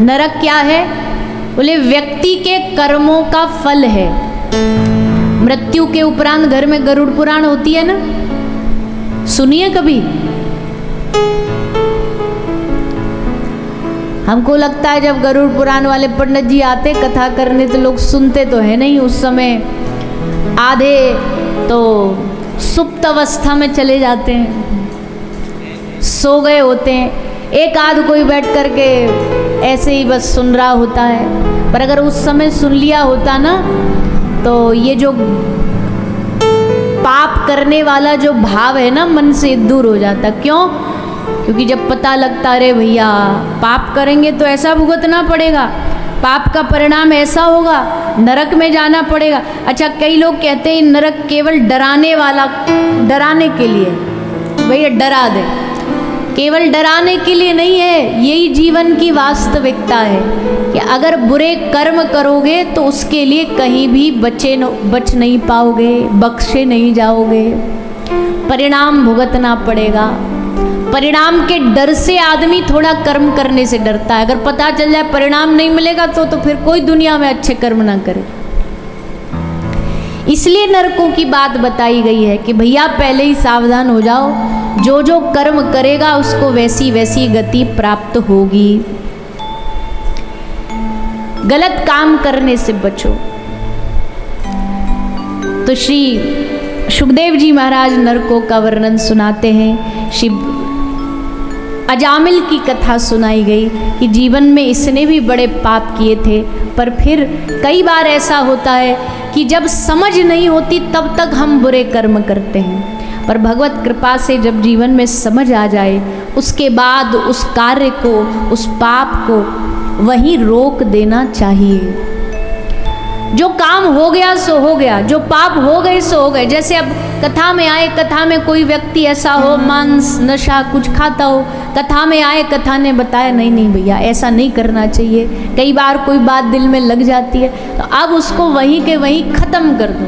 नरक क्या है? बोले व्यक्ति के कर्मों का फल है। मृत्यु के उपरांत घर में गरुड़ पुराण होती है ना, सुनिए कभी? हमको लगता है जब गरुड़ पुराण वाले पंडित जी आते कथा करने तो लोग सुनते तो है नहीं, उस समय आधे तो सुप्त अवस्था में चले जाते हैं, सो गए होते हैं, एक आध कोई बैठ करके ऐसे ही बस सुन रहा होता है। पर अगर उस समय सुन लिया होता ना तो ये जो पाप करने वाला जो भाव है ना मन से दूर हो जाता। क्यों? क्योंकि जब पता लगता अरे भैया पाप करेंगे तो ऐसा भुगतना पड़ेगा, पाप का परिणाम ऐसा होगा, नरक में जाना पड़ेगा। अच्छा, कई लोग कहते हैं नरक केवल डराने वाला, डराने के लिए, भैया डरा दे, केवल डराने के लिए नहीं है। यही जीवन की वास्तविकता है कि अगर बुरे कर्म करोगे तो उसके लिए कहीं भी बच नहीं पाओगे, बख्शे नहीं जाओगे, परिणाम भुगतना पड़ेगा। परिणाम के डर से आदमी थोड़ा कर्म करने से डरता है। अगर पता चल जाए परिणाम नहीं मिलेगा तो फिर कोई दुनिया में अच्छे कर्म ना करे। इसलिए नरकों की बात बताई गई है कि भैया पहले ही सावधान हो जाओ, जो जो कर्म करेगा उसको वैसी वैसी गति प्राप्त होगी। गलत काम करने से बचो। तो श्री सुखदेव जी महाराज नरकों का वर्णन सुनाते हैं। श्री अजामिल की कथा सुनाई गई कि जीवन में इसने भी बड़े पाप किए थे, पर फिर कई बार ऐसा होता है कि जब समझ नहीं होती तब तक हम बुरे कर्म करते हैं, पर भगवत कृपा से जब जीवन में समझ आ जाए उसके बाद उस कार्य को, उस पाप को वहीं रोक देना चाहिए। जो काम हो गया सो हो गया, जो पाप हो गए सो हो गए। जैसे अब कथा में आए, कथा में कोई व्यक्ति ऐसा हो मांस नशा कुछ खाता हो, कथा में आए, कथा ने बताया नहीं नहीं भैया ऐसा नहीं करना चाहिए, कई बार कोई बात दिल में लग जाती है तो अब उसको वहीं के वहीं ख़त्म कर दो,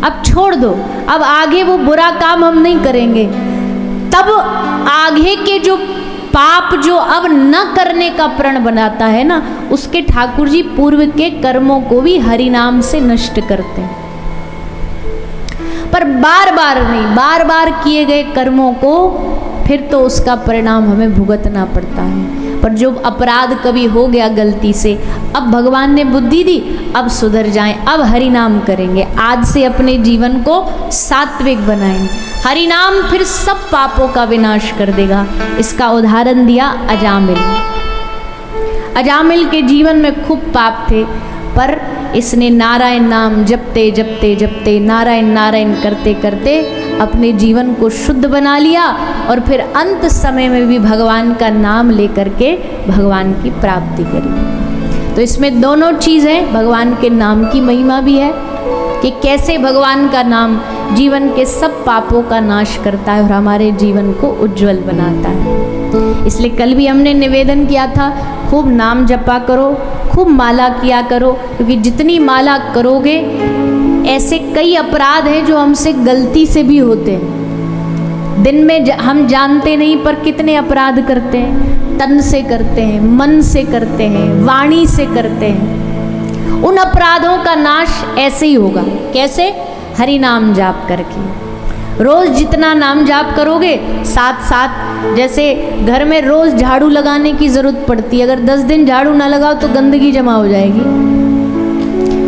अब छोड़ दो, अब आगे वो बुरा काम हम नहीं करेंगे। तब आगे के जो पाप जो अब न करने का प्रण बनाता है ना, उसके ठाकुर जी पूर्व के कर्मों को भी हरि नाम से नष्ट करते हैं। पर बार बार नहीं, बार बार किए गए कर्मों को फिर तो उसका परिणाम हमें भुगतना पड़ता है। पर जो अपराध कभी हो गया गलती से, अब भगवान ने बुद्धि दी, अब सुधर जाएं, अब हरि नाम करेंगे, आज से अपने जीवन को सात्विक बनाएंगे, हरि नाम फिर सब पापों का विनाश कर देगा। इसका उदाहरण दिया अजामिल। अजामिल के जीवन में खूब पाप थे, पर इसने नारायण नाम जपते जपते जपते, नारायण नारायण करते करते अपने जीवन को शुद्ध बना लिया और फिर अंत समय में भी भगवान का नाम लेकर के भगवान की प्राप्ति करी। तो इसमें दोनों चीज़ हैं, भगवान के नाम की महिमा भी है कि कैसे भगवान का नाम जीवन के सब पापों का नाश करता है और हमारे जीवन को उज्जवल बनाता है। इसलिए कल भी हमने निवेदन किया था, खूब नाम जपा करो, खूब माला किया करो, क्योंकि जितनी माला करोगे ऐसे कई अपराध हैं जो हमसे गलती से भी होते हैं। दिन में हम जानते नहीं पर कितने अपराध करते हैं, तन से करते हैं, मन से करते हैं, वाणी से करते हैं। उन अपराधों का नाश ऐसे ही होगा। कैसे? हरि नाम जाप करके। रोज जितना नाम जाप करोगे, साथ साथ जैसे घर में रोज झाड़ू लगाने की जरूरत पड़ती है, अगर 10 दिन झाड़ू ना लगाओ तो गंदगी जमा हो जाएगी।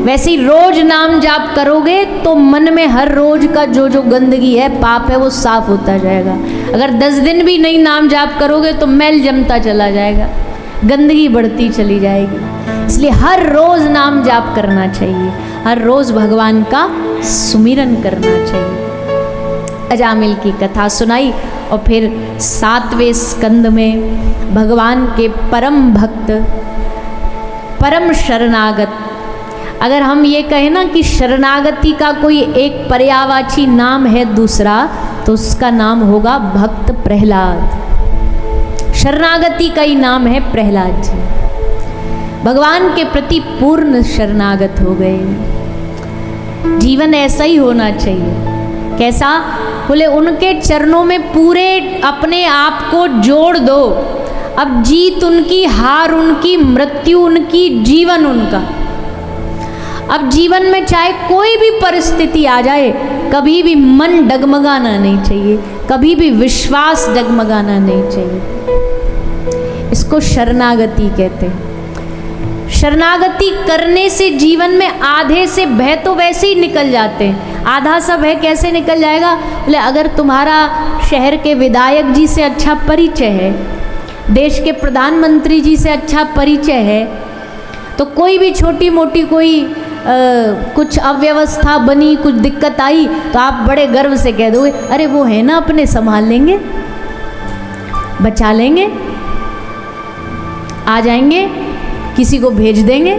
वैसे ही रोज नाम जाप करोगे तो मन में हर रोज का जो जो गंदगी है, पाप है, वो साफ होता जाएगा। अगर 10 दिन भी नहीं नाम जाप करोगे तो मैल जमता चला जाएगा, गंदगी बढ़ती चली जाएगी। इसलिए हर रोज नाम जाप करना चाहिए, हर रोज भगवान का सुमिरन करना चाहिए। अजामिल की कथा सुनाई और फिर 7वें स्कंद में भगवान के परम भक्त, परम शरणागत, अगर हम ये कहें ना कि शरणागति का कोई एक पर्यायवाची नाम है दूसरा, तो उसका नाम होगा भक्त प्रहलाद। शरणागति का ही नाम है प्रहलाद जी। भगवान के प्रति पूर्ण शरणागत हो गए। जीवन ऐसा ही होना चाहिए। कैसा? बोले उनके चरणों में पूरे अपने आप को जोड़ दो, अब जीत उनकी, हार उनकी, मृत्यु उनकी, जीवन उनका। अब जीवन में चाहे कोई भी परिस्थिति आ जाए, कभी भी मन डगमगाना नहीं चाहिए, कभी भी विश्वास डगमगाना नहीं चाहिए। इसको शरणागति कहते हैं। शरणागति करने से जीवन में आधे से भय तो वैसे ही निकल जाते हैं। आधा सा भय कैसे निकल जाएगा? बोले अगर तुम्हारा शहर के विधायक जी से अच्छा परिचय है, देश के प्रधानमंत्री जी से अच्छा परिचय है, तो कोई भी छोटी मोटी कोई कुछ अव्यवस्था बनी, कुछ दिक्कत आई, तो आप बड़े गर्व से कह दोगे अरे वो है ना, अपने संभाल लेंगे, बचा लेंगे, आ जाएंगे, किसी को भेज देंगे।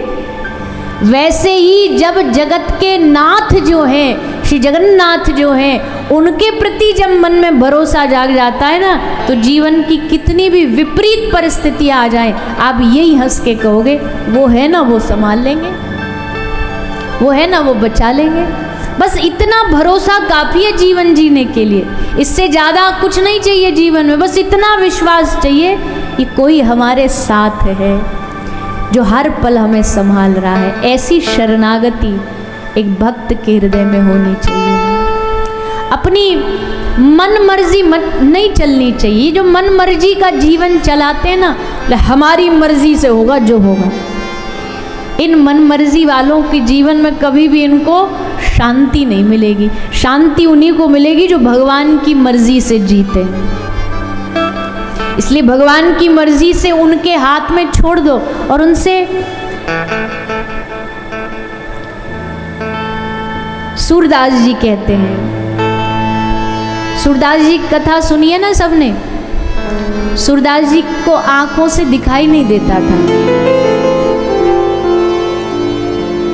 वैसे ही जब जगत के नाथ जो हैं, श्री जगन्नाथ जो हैं, उनके प्रति जब मन में भरोसा जाग जाता है ना, तो जीवन की कितनी भी विपरीत परिस्थितियां आ जाएं, आप यही हंस के कहोगे वो है ना, वो संभाल लेंगे, वो है ना, वो बचा लेंगे। बस इतना भरोसा काफ़ी है जीवन जीने के लिए। इससे ज़्यादा कुछ नहीं चाहिए जीवन में, बस इतना विश्वास चाहिए कि कोई हमारे साथ है जो हर पल हमें संभाल रहा है। ऐसी शरणागति एक भक्त के हृदय में होनी चाहिए। अपनी मन मर्जी नहीं चलनी चाहिए। जो मन मर्जी का जीवन चलाते हैं ना, हमारी मर्जी से होगा जो होगा, इन मन मर्जी वालों के जीवन में कभी भी इनको शांति नहीं मिलेगी। शांति उन्हीं को मिलेगी जो भगवान की मर्जी से जीते। इसलिए भगवान की मर्जी से उनके हाथ में छोड़ दो और उनसे सूरदास जी कहते हैं, सूरदास जी की कथा सुनिए ना सबने। सूरदास जी को आंखों से दिखाई नहीं देता था,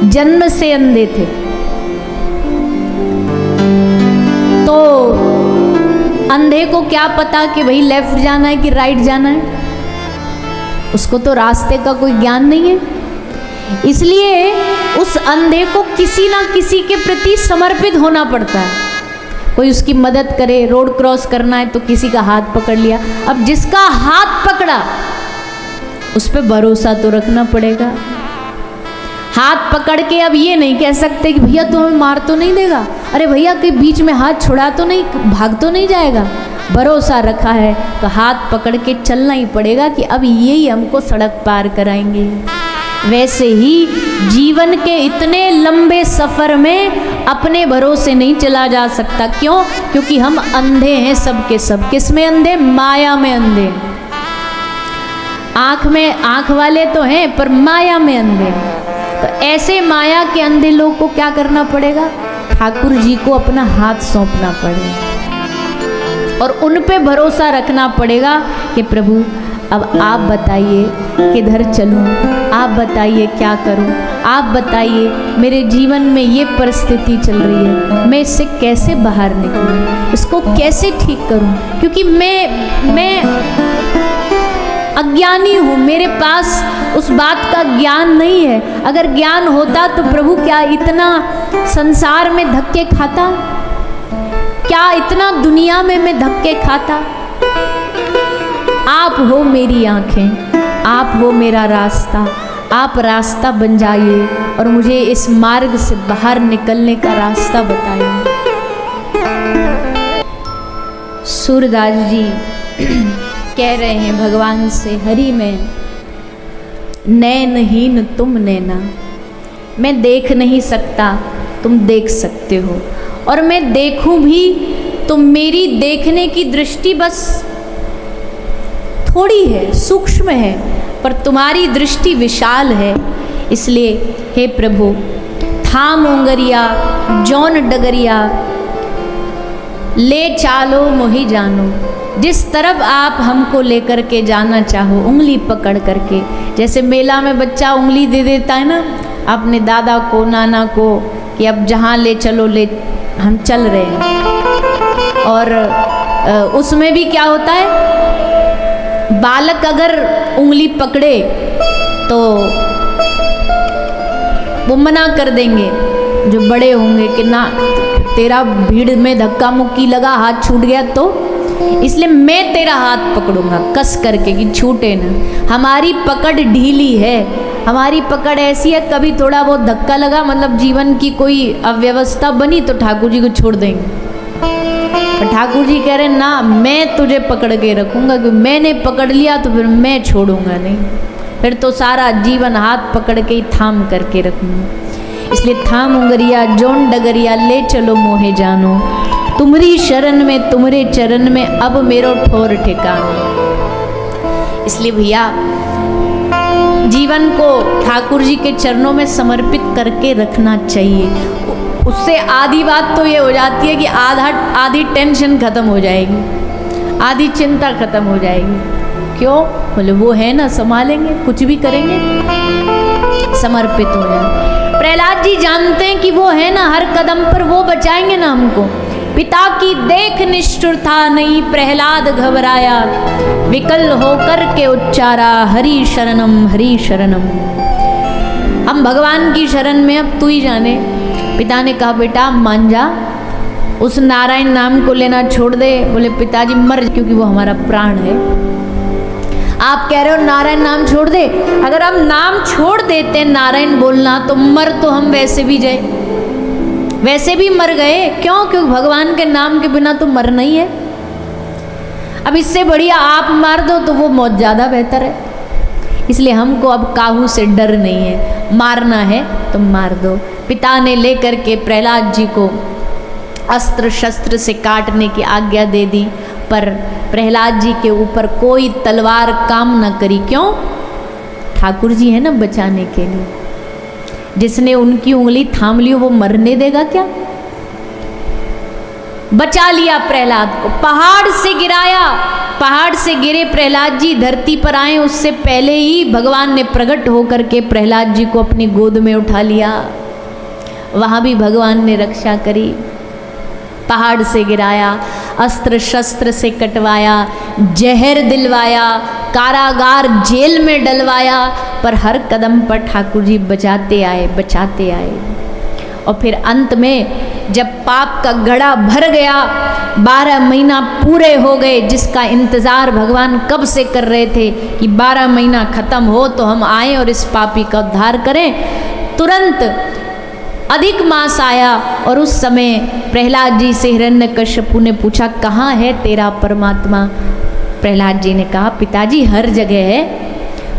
जन्म से अंधे थे। तो अंधे को क्या पता कि भाई लेफ्ट जाना है कि राइट जाना है, उसको तो रास्ते का कोई ज्ञान नहीं है। इसलिए उस अंधे को किसी ना किसी के प्रति समर्पित होना पड़ता है। कोई उसकी मदद करे, रोड क्रॉस करना है तो किसी का हाथ पकड़ लिया। अब जिसका हाथ पकड़ा उस पर भरोसा तो रखना पड़ेगा। हाथ पकड़ के अब ये नहीं कह सकते कि भैया तू हमें मार तो नहीं देगा, अरे भैया के बीच में हाथ छुड़ा तो नहीं, भाग तो नहीं जाएगा। भरोसा रखा है तो हाथ पकड़ के चलना ही पड़ेगा कि अब यही हमको सड़क पार कराएंगे। वैसे ही जीवन के इतने लंबे सफ़र में अपने भरोसे नहीं चला जा सकता। क्यों? क्योंकि हम अंधे हैं सबके सब। किस में अंधे? माया में अंधे। आँख में आँख वाले तो हैं पर माया में अंधे। तो ऐसे माया के अंधे लोग को क्या करना पड़ेगा? ठाकुर जी को अपना हाथ सौंपना पड़ेगा और उन पे भरोसा रखना पड़ेगा कि प्रभु अब आप बताइए किधर चलूं, आप बताइए क्या करूं, आप बताइए मेरे जीवन में ये परिस्थिति चल रही है, मैं इससे कैसे बाहर निकलूं, इसको कैसे ठीक करूं। क्योंकि मैं अज्ञानी हूँ, मेरे पास उस बात का ज्ञान नहीं है। अगर ज्ञान होता तो प्रभु क्या इतना संसार में धक्के खाता? क्या इतना दुनिया में मैं धक्के खाता? आप हो मेरी आंखें, आप हो मेरा रास्ता, आप रास्ता बन जाइए और मुझे इस मार्ग से बाहर निकलने का रास्ता बताइए। सूरदास जी कह रहे हैं भगवान से, हरि में नैनहीन तुम नैना, मैं देख नहीं सकता तुम देख सकते हो, और मैं देखूं भी तो मेरी देखने की दृष्टि बस थोड़ी है, सूक्ष्म है, पर तुम्हारी दृष्टि विशाल है। इसलिए हे प्रभु थाम उंगरिया जौन डगरिया ले चालो मोहि जानो, जिस तरफ आप हमको लेकर के जाना चाहो उंगली पकड़ करके। जैसे मेला में बच्चा उंगली दे देता है ना अपने दादा को नाना को कि अब जहाँ ले चलो ले, हम चल रहे हैं। और उसमें भी क्या होता है, बालक अगर उंगली पकड़े तो वो मना कर देंगे जो बड़े होंगे कि ना तेरा भीड़ में धक्का मुक्की लगा हाथ छूट गया तो इसलिए मैं तेरा हाथ पकड़ूंगा कस करके कि छूटे ना। हमारी पकड़ ढीली है, हमारी पकड़ ऐसी है, कभी थोड़ा बहुत धक्का लगा, मतलब जीवन की कोई अव्यवस्था बनी तो ठाकुर जी को छोड़ देंगे। पर ठाकुर जी कह रहे ना, मैं तुझे पकड़ के रखूंगा, क्योंकि मैंने पकड़ लिया तो फिर मैं छोड़ूंगा नहीं, फिर तो सारा जीवन हाथ पकड़ के ही थाम करके रखूंगा। इसलिए थाम उंगरिया जोन डगरिया ले चलो मोहे जानो, तुम्हारी शरण में तुम्हारे चरण में अब मेरो ठोर ठिकाना। इसलिए भैया जीवन को ठाकुर जी के चरणों में समर्पित करके रखना चाहिए। उससे आधी बात तो ये हो जाती है कि आधी टेंशन खत्म हो जाएगी, आधी चिंता खत्म हो जाएगी। क्यों? बोले वो है ना, संभालेंगे, कुछ भी करेंगे, समर्पित हो जाए। प्रहलाद जी जानते हैं कि वो है ना, हर कदम पर वो बचाएंगे ना हमको। पिता की देख निष्ठुरता नहीं प्रहलाद घबराया, विकल होकर के उच्चारा हरि शरणम हरि शरणम। हम भगवान की शरण में, अब तू ही जाने। पिता ने कहा बेटा मान जा, उस नारायण नाम को लेना छोड़ दे। बोले पिताजी मर, क्योंकि वो हमारा प्राण है। आप कह रहे हो नारायण नाम छोड़ दे, अगर हम नाम छोड़ देते नारायण बोलना तो मर तो हम वैसे भी जाए, वैसे भी मर गए। क्यों? क्योंकि भगवान के नाम के बिना तो मरना ही है। अब इससे बढ़िया आप मार दो तो वो मौत ज़्यादा बेहतर है। इसलिए हमको अब काहू से डर नहीं है, मारना है तो मार दो। पिता ने लेकर के प्रहलाद जी को अस्त्र शस्त्र से काटने की आज्ञा दे दी, पर प्रहलाद जी के ऊपर कोई तलवार काम न करी। क्यों? ठाकुर जी है ना बचाने के लिए। जिसने उनकी उंगली थाम ली वो मरने देगा क्या? बचा लिया प्रहलाद को, पहाड़ से गिराया। पहाड़ से गिरे प्रहलाद जी धरती पर आए, उससे पहले ही भगवान ने प्रकट होकर के प्रहलाद जी को अपनी गोद में उठा लिया। वहां भी भगवान ने रक्षा करी। पहाड़ से गिराया, अस्त्र शस्त्र से कटवाया, जहर दिलवाया, कारागार जेल में डलवाया, पर हर कदम पर ठाकुर जी बचाते आए, बचाते आए। और फिर अंत में जब पाप का घड़ा भर गया, 12 महीना पूरे हो गए, जिसका इंतज़ार भगवान कब से कर रहे थे कि 12 महीना ख़त्म हो तो हम आए और इस पापी का उद्धार करें। तुरंत अधिक मास आया और उस समय प्रहलाद जी से हिरण्यकश्यपु ने पूछा कहाँ है तेरा परमात्मा? प्रहलाद जी ने कहा पिताजी हर जगह है।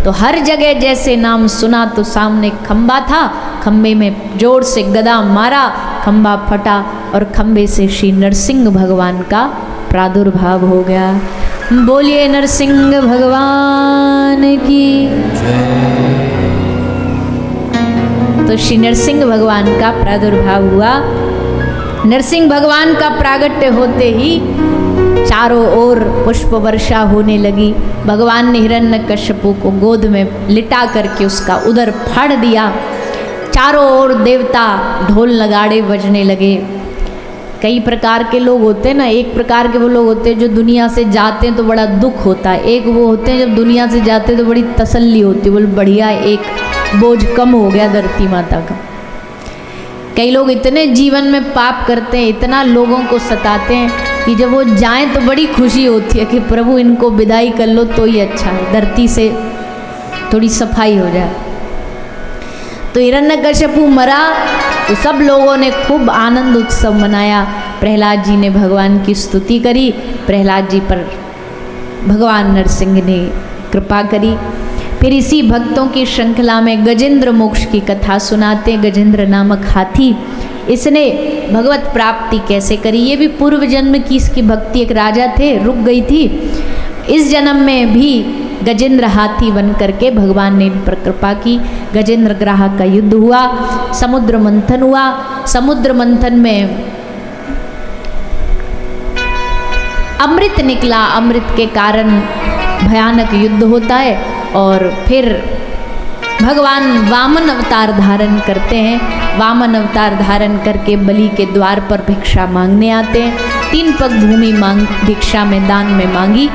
तो हर जगह जैसे नाम सुना तो सामने खंबा था, खंबे में जोर से गदा मारा, खंबा फटा और खंबे से श्री नरसिंह भगवान का प्रादुर्भाव हो गया। बोलिए नरसिंह भगवान की। तो श्री नरसिंह भगवान का प्रादुर्भाव हुआ। नरसिंह भगवान का प्रागट्य होते ही चारों ओर पुष्प वर्षा होने लगी। भगवान ने हिरण्यकश्यपु को गोद में लिटा करके उसका उदर फाड़ दिया। चारों ओर देवता ढोल नगाड़े बजने लगे। कई प्रकार के लोग होते हैं ना, एक प्रकार के वो लोग होते हैं जो दुनिया से जाते हैं तो बड़ा दुख होता है, एक वो होते हैं जब दुनिया से जाते हैं तो बड़ी तसल्ली होती है, बोल बढ़िया एक बोझ कम हो गया धरती माता का। कई लोग इतने जीवन में पाप करते हैं, इतना लोगों को सताते हैं कि जब वो जाएं तो बड़ी खुशी होती है कि प्रभु इनको विदाई कर लो तो ही अच्छा है, धरती से थोड़ी सफाई हो जाए। तो हिरण्यकश्यपु मरा तो सब लोगों ने खूब आनंद उत्सव मनाया। प्रहलाद जी ने भगवान की स्तुति करी, प्रहलाद जी पर भगवान नरसिंह ने कृपा करी। फिर इसी भक्तों की श्रृंखला में गजेंद्र मोक्ष की कथा सुनाते हैं। गजेंद्र नामक हाथी, इसने भगवत प्राप्ति कैसे करी, ये भी पूर्व जन्म की इसकी भक्ति। एक राजा थे, रुक गई थी। इस जन्म में भी गजेंद्र हाथी बन करके भगवान ने इन पर कृपा की। गजेंद्र ग्राह का युद्ध हुआ, समुद्र मंथन हुआ। समुद्र मंथन में अमृत निकला, अमृत के कारण भयानक युद्ध होता है। और फिर भगवान वामन अवतार धारण करते हैं। वामन अवतार धारण करके बलि के द्वार पर भिक्षा मांगने आते हैं। 3 पग भूमि भिक्षा में दान में मांगी।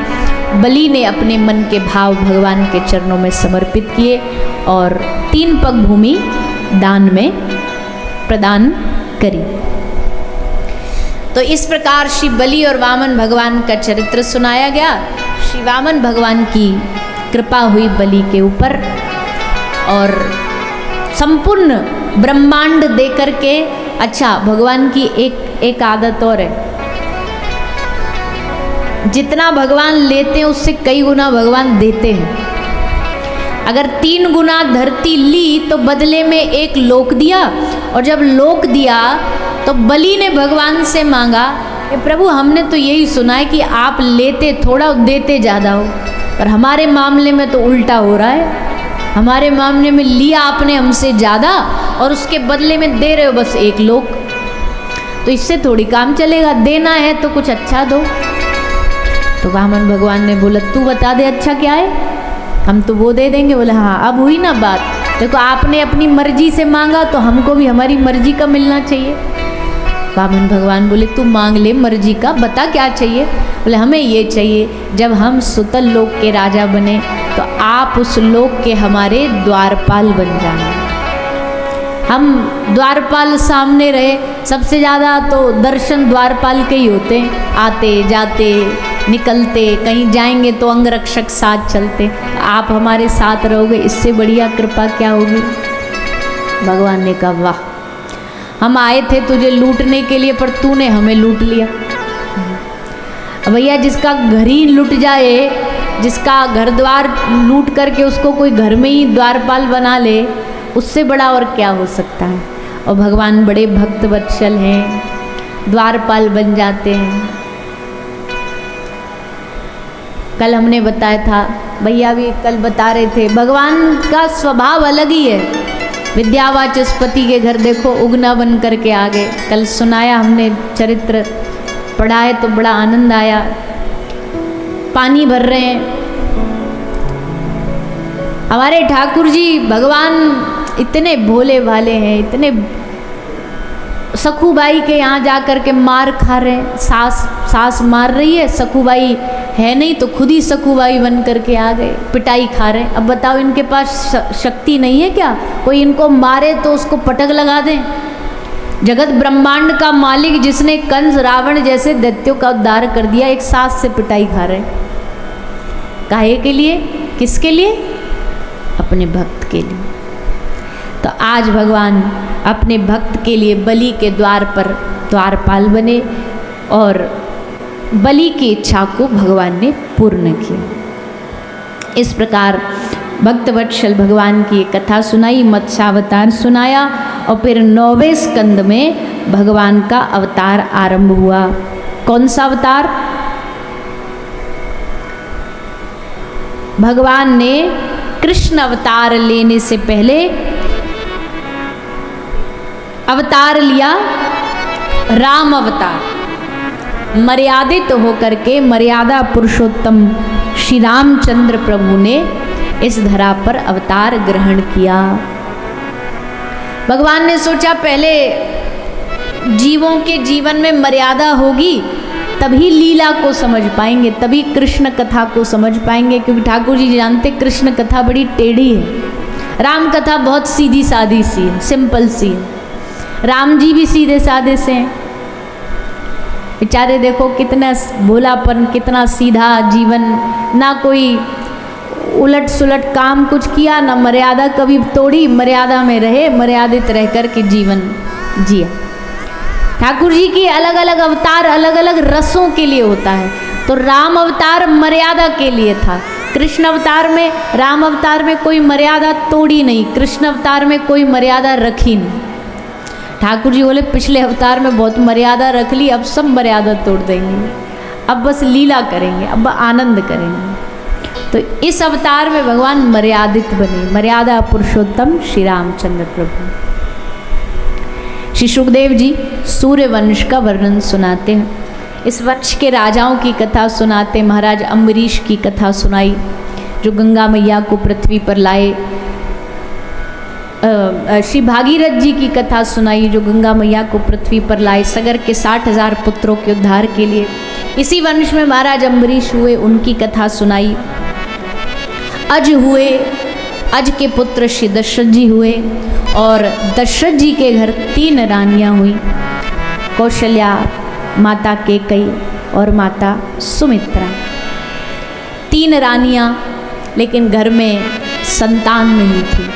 बलि ने अपने मन के भाव भगवान के चरणों में समर्पित किए और 3 पग भूमि दान में प्रदान करी। तो तो इस प्रकार श्री बलि और वामन भगवान का चरित्र सुनाया गया। श्री वामन भगवान की कृपा हुई बलि के ऊपर और संपूर्ण ब्रह्मांड दे करके। अच्छा, भगवान की एक आदत और है, जितना भगवान लेते हैं उससे कई गुना भगवान देते हैं। अगर 3 गुना धरती ली तो बदले में 1 लोक दिया, और जब लोक दिया तो बलि ने भगवान से मांगा कि प्रभु हमने तो यही सुना है कि आप लेते थोड़ा देते ज़्यादा हो, पर हमारे मामले में तो उल्टा हो रहा है। हमारे मामले में लिया आपने हमसे ज़्यादा और उसके बदले में दे रहे हो बस 1 लोक, तो इससे थोड़ी काम चलेगा। देना है तो कुछ अच्छा दो। तो वामन भगवान ने बोला तू बता दे अच्छा क्या है, हम तो वो दे देंगे। बोले हाँ, अब हुई ना बात, देखो आपने अपनी मर्जी से मांगा तो हमको भी हमारी मर्जी का मिलना चाहिए। वामन भगवान बोले तू मांग ले मर्जी का, बता क्या चाहिए। बोले हमें ये चाहिए, जब हम सुतल लोक के राजा बने तो आप उस लोक के हमारे द्वारपाल बन जाए। हम द्वारपाल सामने रहे, सबसे ज़्यादा तो दर्शन द्वारपाल के ही होते हैं, आते जाते निकलते, कहीं जाएंगे तो अंगरक्षक साथ चलते। आप हमारे साथ रहोगे, इससे बढ़िया कृपा क्या होगी। भगवान ने कहा वाह, हम आए थे तुझे लूटने के लिए पर तूने हमें लूट लिया। भैया जिसका घर ही लूट जाए, जिसका घर द्वार लूट करके उसको कोई घर में ही द्वारपाल बना ले, उससे बड़ा और क्या हो सकता है। और भगवान बड़े भक्त वत्सल हैं, द्वारपाल बन जाते हैं। कल हमने बताया था, भैया भी कल बता रहे थे, भगवान का स्वभाव अलग ही है। विद्यावाचस्पति के घर देखो उगना बन करके आ गए। कल सुनाया हमने चरित्र, पढ़ा है तो बड़ा आनंद आया। पानी भर रहे हैं हमारे ठाकुर जी, भगवान इतने भोले भाले हैं, इतने सखूबाई के यहाँ जा कर के मार खा रहे हैं। सास मार रही है, सखूबाई है नहीं तो खुद ही सखूबाई बन करके आ गए, पिटाई खा रहे हैं। अब बताओ इनके पास शक्ति नहीं है क्या, कोई इनको मारे तो उसको पटक लगा दें। जगत ब्रह्मांड का मालिक जिसने कंस रावण जैसे दैत्यों का उद्धार कर दिया, एक सास से पिटाई खा रहे। काहे के लिए, किसके लिए, अपने भक्त के लिए। तो आज भगवान अपने भक्त के लिए बलि के द्वार पर द्वारपाल बने और बलि की इच्छा को भगवान ने पूर्ण किया। इस प्रकार भक्तवत्सल भगवान की कथा सुनाई, मत्स्यावतार सुनाया और फिर 9वें स्कंद में भगवान का अवतार आरंभ हुआ। कौन सा अवतार? भगवान ने कृष्ण अवतार लेने से पहले अवतार लिया राम अवतार। मर्यादित होकर के मर्यादा पुरुषोत्तम श्री रामचंद्र प्रभु ने इस धरा पर अवतार ग्रहण किया। भगवान ने सोचा पहले जीवों के जीवन में मर्यादा होगी तभी लीला को समझ पाएंगे, तभी कृष्ण कथा को समझ पाएंगे। क्योंकि ठाकुर जी जानते कृष्ण कथा बड़ी टेढ़ी है, राम कथा बहुत सीधी सादी सी है, सिंपल सी है। राम जी भी सीधे साधे से हैं बेचारे, देखो कितना भोलापन, कितना सीधा जीवन, ना कोई उलट सुलट काम कुछ किया, ना मर्यादा कभी तोड़ी, मर्यादा में रहे, मर्यादित रह कर के जीवन जिया। ठाकुर जी की अलग अलग अवतार अलग अलग रसों के लिए होता है। तो राम अवतार मर्यादा के लिए था, कृष्ण अवतार में, राम अवतार में कोई मर्यादा तोड़ी नहीं, कृष्ण अवतार में कोई मर्यादा रखी नहीं। ठाकुर जी बोले पिछले अवतार में बहुत मर्यादा रख ली, अब सब मर्यादा तोड़ देंगे, अब बस लीला करेंगे, अब आनंद करेंगे। तो इस अवतार में भगवान मर्यादित बने, मर्यादा पुरुषोत्तम श्री रामचंद्र प्रभु। श्री सुखदेव जी सूर्य वंश का वर्णन सुनाते हैं, इस वंश के राजाओं की कथा सुनाते। महाराज अम्बरीश की कथा सुनाई जो गंगा मैया को पृथ्वी पर लाए। श्री भागीरथ जी की कथा सुनाई जो गंगा मैया को पृथ्वी पर लाए सगर के 60,000 पुत्रों के उद्धार के लिए। इसी वंश में महाराज अम्बरीश हुए, उनकी कथा सुनाई। अज हुए, अज के पुत्र श्री दशरथ जी हुए और दशरथ जी के घर 3 रानियां हुई, कौशल्या, माता कैकेयी और माता सुमित्रा, 3 रानियां, लेकिन घर में संतान नहीं थी।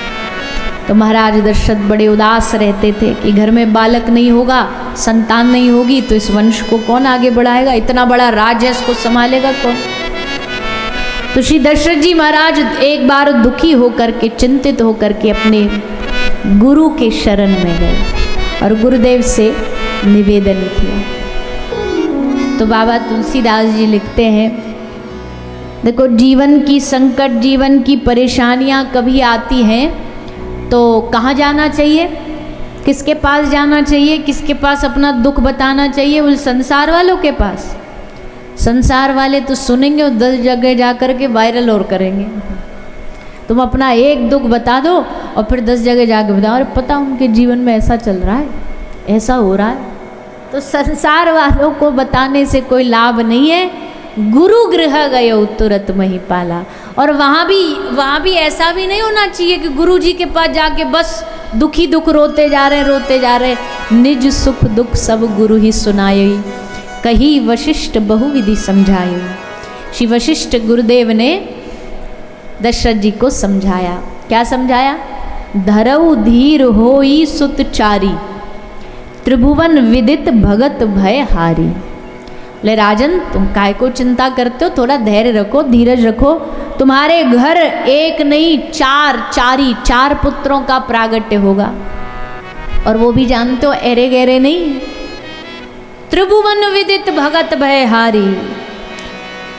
तो महाराज दशरथ बड़े उदास रहते थे कि घर में बालक नहीं होगा, संतान नहीं होगी तो इस वंश को कौन आगे बढ़ाएगा, इतना बड़ा राज्य इसको संभालेगा कौन। तो श्री दशरथ जी महाराज एक बार दुखी होकर के, चिंतित होकर के अपने गुरु के शरण में गए और गुरुदेव से निवेदन किया। तो बाबा तुलसीदास जी लिखते हैं, देखो जीवन की संकट, जीवन की परेशानियां कभी आती हैं तो कहाँ जाना चाहिए, किसके पास जाना चाहिए, किसके पास अपना दुख बताना चाहिए? उन संसार वालों के पास। संसार वाले तो सुनेंगे और 10 जगह जा कर के वायरल और करेंगे। तुम अपना एक दुख बता दो और फिर 10 जगह जाकर बताओ, अरे पता उनके जीवन में ऐसा चल रहा है, ऐसा हो रहा है। तो संसार वालों को बताने से कोई लाभ नहीं है। गुरु गृह गयो तुरत महिपाला। और वहाँ भी ऐसा भी नहीं होना चाहिए कि गुरु जी के पास जाके बस दुखी दुख रोते जा रहे। निज सुख दुख सब गुरु ही सुनाए, कही वशिष्ठ बहुविधि समझाए। श्री वशिष्ठ गुरुदेव ने दशरथ जी को समझाया। क्या समझाया? धरऊ धीर होई सुत चारी, त्रिभुवन विदित भगत भय हारी। ले राजन, तुम काय को चिंता करते हो, थोड़ा धैर्य रखो, धीरज रखो। तुम्हारे घर एक नहीं 4 पुत्रों का प्रागट्य होगा, और वो भी जानते हो एरे गहरे नहीं। त्रिभुवन विदित भगत भय हारी,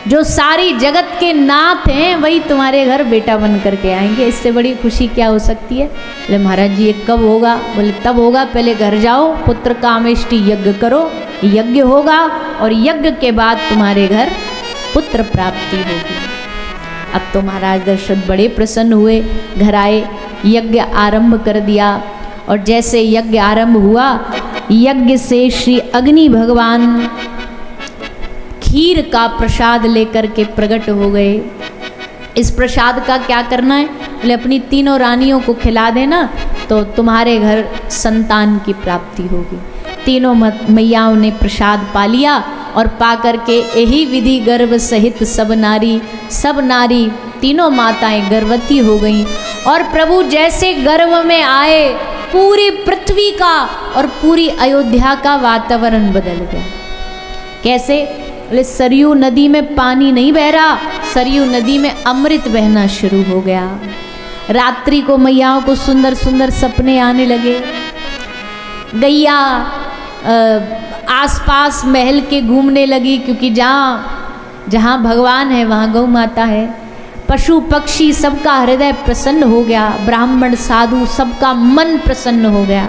जो सारी जगत के नाथ हैं वही तुम्हारे घर बेटा बन करके आएंगे। इससे बड़ी खुशी क्या हो सकती है? बोले महाराज जी ये कब होगा? बोले तब होगा, पहले घर जाओ, पुत्र कामेष्टि यज्ञ करो, यज्ञ होगा और यज्ञ के बाद तुम्हारे घर पुत्र प्राप्ति होगी। अब तो महाराज दशरथ बड़े प्रसन्न हुए, घर आए, यज्ञ आरंभ कर दिया। और जैसे यज्ञ आरंभ हुआ, यज्ञ से श्री अग्नि भगवान खीर का प्रसाद लेकर के प्रकट हो गए। इस प्रसाद का क्या करना है? बोले अपनी 3 रानियों को खिला देना तो तुम्हारे घर संतान की प्राप्ति होगी। 3 मैयाओं ने प्रसाद पा लिया और पा करके यही विधि गर्भ सहित सब नारी 3 माताएं गर्भवती हो गईं। और प्रभु जैसे गर्भ में आए, पूरी पृथ्वी का और पूरी अयोध्या का वातावरण बदल गया। कैसे? बोले सरयू नदी में पानी नहीं बह रहा, सरयू नदी में अमृत बहना शुरू हो गया। रात्रि को मैयाओं को सुंदर सुंदर सपने आने लगे। गैया आसपास महल के घूमने लगी, क्योंकि जहाँ भगवान है वहाँ गौ माता है। पशु पक्षी सबका हृदय प्रसन्न हो गया, ब्राह्मण साधु सबका मन प्रसन्न हो गया।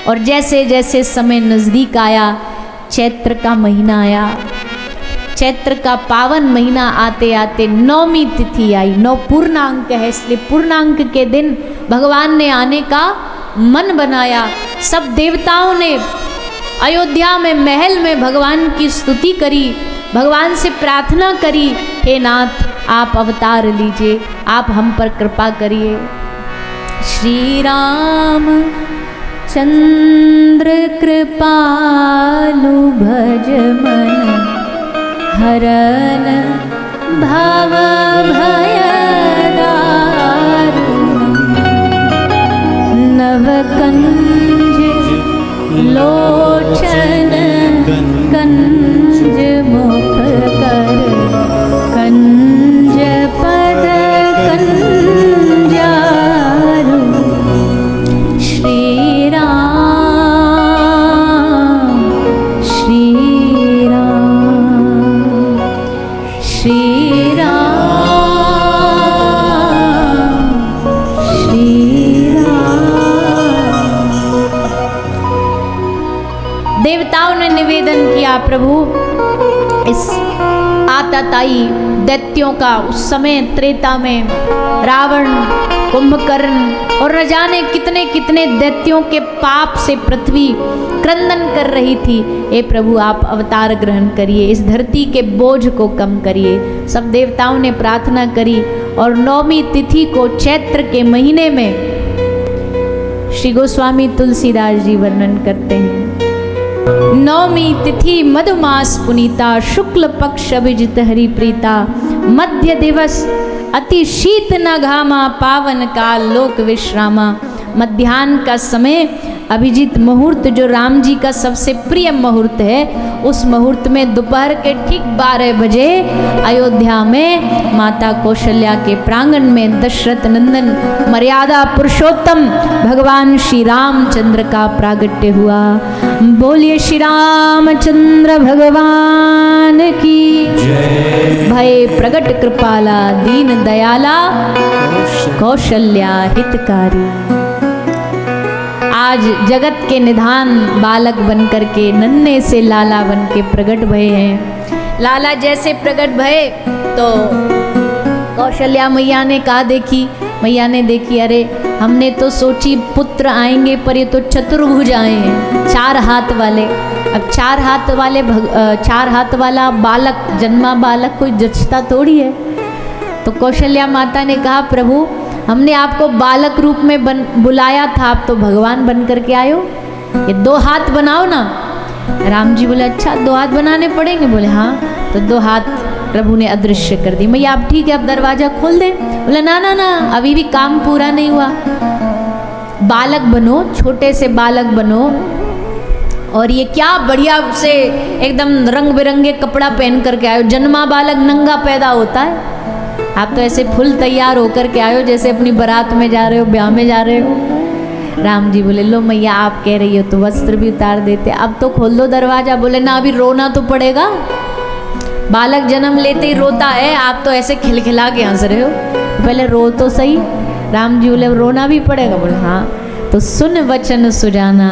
और जैसे जैसे समय नज़दीक आया, चैत्र का महीना आया, चैत्र का पावन महीना आते आते 9वीं तिथि आई। 9 पूर्णांक है, इसलिए पूर्णांक के दिन भगवान ने आने का मन बनाया। सब देवताओं ने अयोध्या में महल में भगवान की स्तुति करी, भगवान से प्रार्थना करी, हे नाथ आप अवतार लीजिए, आप हम पर कृपा करिए। श्री राम चंद्र कृपालु भज मन, हरन भव भय दारुण, नव कंज लोचन कंज मुख कर, कंज पद कंजारु। श्री राम श्री राम श्री राम श्री राम। देवताओं ने निवेदन किया, प्रभु इस आतताई दैत्यों का, उस समय त्रेता में रावण, कुंभकर्ण और न जाने कितने कितने दैत्यों के पाप से पृथ्वी क्रंदन कर रही थी। हे प्रभु आप अवतार ग्रहण करिए, इस धरती के बोझ को कम करिए। सब देवताओं ने प्रार्थना करी और 9वीं तिथि को चैत्र के महीने में श्री गोस्वामी तुलसीदास जी वर्णन करते हैं, नवमी तिथि मधुमास पुनीता, शुक्ल पक्ष अभिजित हरि प्रीता, मध्य दिवस अति शीत न घामा, पावन काल लोक विश्रामा। मध्याह्न का समय अभिजीत मुहूर्त जो राम जी का सबसे प्रिय मुहूर्त है, उस मुहूर्त में दोपहर के ठीक 12 बजे अयोध्या में माता कौशल्या के प्रांगण में दशरथ नंदन मर्यादा पुरुषोत्तम भगवान श्री रामचंद्र का प्रागट्य हुआ। बोलिए श्री रामचंद्र भगवान की भय। प्रगट कृपाला दीन दयाला कौशल्या हितकारी। आज जगत के निधान बालक बनकर के नन्हे से लाला बन के प्रकट भये हैं। लाला जैसे प्रकट भये तो कौशल्या मैया ने कहा देखी, मैया ने देखी, अरे हमने तो सोची पुत्र आएंगे पर ये तो चतुर्भुज आए हैं, 4 हाथ वाले। अब 4 हाथ वाला बालक, जन्मा बालक कोई जचता थोड़ी है। तो कौशल्या माता ने कहा प्रभु हमने आपको बालक रूप में बुलाया था, आप तो भगवान बन करके आए हो, ये 2 हाथ बनाओ ना। राम जी बोले अच्छा 2 हाथ बनाने पड़ेंगे? बोले हाँ। तो 2 हाथ प्रभु ने अदृश्य कर दी। मैया आप ठीक है अब दरवाजा खोल दें? बोले ना ना ना, अभी भी काम पूरा नहीं हुआ। बालक बनो, छोटे से बालक बनो, और ये क्या बढ़िया से एकदम रंग बिरंगे कपड़ा पहन करके आयो। जन्मा बालक नंगा पैदा होता है, आप तो ऐसे फुल तैयार होकर के आयो जैसे अपनी बारात में जा रहे हो, ब्याह में जा रहे हो। राम जी बोले लो मैया आप कह रही हो तो वस्त्र भी उतार देते, अब तो खोल दो दरवाजा। बोले ना अभी रोना तो पड़ेगा, बालक जन्म लेते ही रोता है, आप तो ऐसे खिलखिला के हंस रहे हो, पहले रो तो सही। राम जी बोले रोना भी पड़ेगा? बोले हाँ। तो सुन वचन सुजाना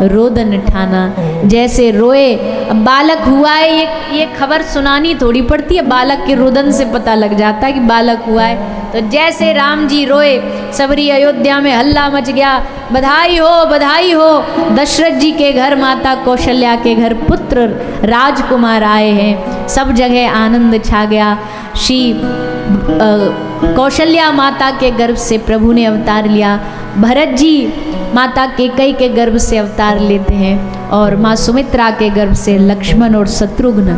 रोदन ठाना, जैसे रोए। अब बालक हुआ है, ये खबर सुनानी थोड़ी पड़ती है, बालक के रुदन से पता लग जाता है कि बालक हुआ है। तो जैसे राम जी रोए सबरी अयोध्या में हल्ला मच गया, बधाई हो बधाई हो, दशरथ जी के घर माता कौशल्या के घर पुत्र राजकुमार आए हैं। सब जगह आनंद छा गया। श्री कौशल्या माता के गर्भ से प्रभु ने अवतार लिया, भरत जी माता केकई के गर्भ से अवतार लेते हैं, और माँ सुमित्रा के गर्भ से लक्ष्मण और शत्रुघ्न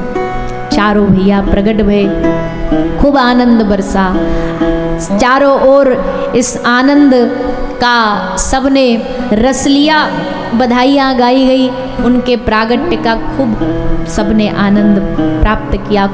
चारों भैया प्रकट भये। खूब आनंद बरसा चारों ओर, इस आनंद का सबने रस लिया, बधाइयाँ गाई गई, उनके प्रागट्य का खूब सबने आनंद प्राप्त किया।